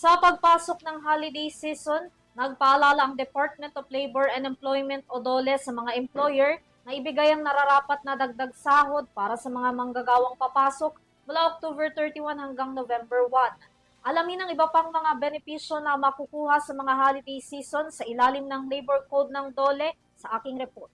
Sa pagpasok ng holiday season, nagpaalala ang Department of Labor and Employment o DOLE sa mga employer na ibigay ang nararapat na dagdag sahod para sa mga manggagawang papasok mula October 31 hanggang November 1. Alamin ang iba pang mga benepisyo na makukuha sa mga holiday season sa ilalim ng Labor Code ng DOLE sa aking report.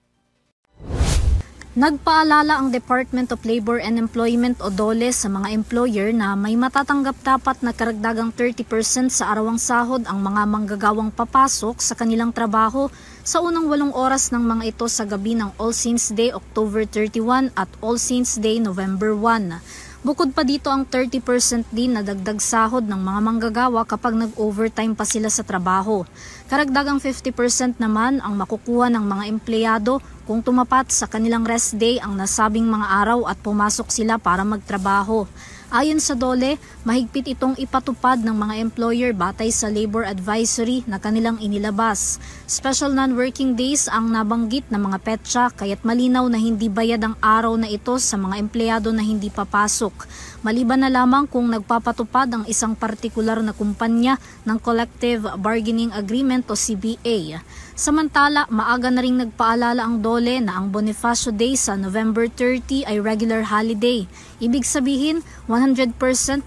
Nagpaalala ang Department of Labor and Employment o DOLE sa mga employer na may matatanggap dapat na karagdagang 30% sa arawang sahod ang mga manggagawang papasok sa kanilang trabaho sa unang 8 oras ng mga ito sa gabi ng All Saints Day October 31 at All Saints Day November 1. Bukod pa dito ang 30% din na dagdag sahod ng mga manggagawa kapag nag-overtime pa sila sa trabaho. Karagdagang 50% naman ang makukuha ng mga empleyado kung tumapat sa kanilang rest day ang nasabing mga araw at pumasok sila para magtrabaho. Ayon sa DOLE, mahigpit itong ipatupad ng mga employer batay sa labor advisory na kanilang inilabas. Special non-working days ang nabanggit na mga petsa kaya't malinaw na hindi bayad ang araw na ito sa mga empleyado na hindi papasok. Maliban na lamang kung nagpapatupad ang isang partikular na kumpanya ng Collective Bargaining Agreement o CBA. Samantala, maaga na ring nagpaalala ang DOLE na ang Bonifacio Day sa November 30 ay regular holiday. Ibig sabihin, 100%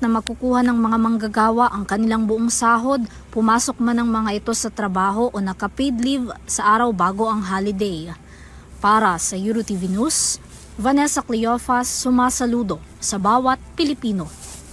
na makukuha ng mga manggagawa ang kanilang buong sahod, pumasok man ang mga ito sa trabaho o naka-paid leave sa araw bago ang holiday. Para sa EuroTV News, Vanessa Cleofas sumasaludo sa bawat Pilipino.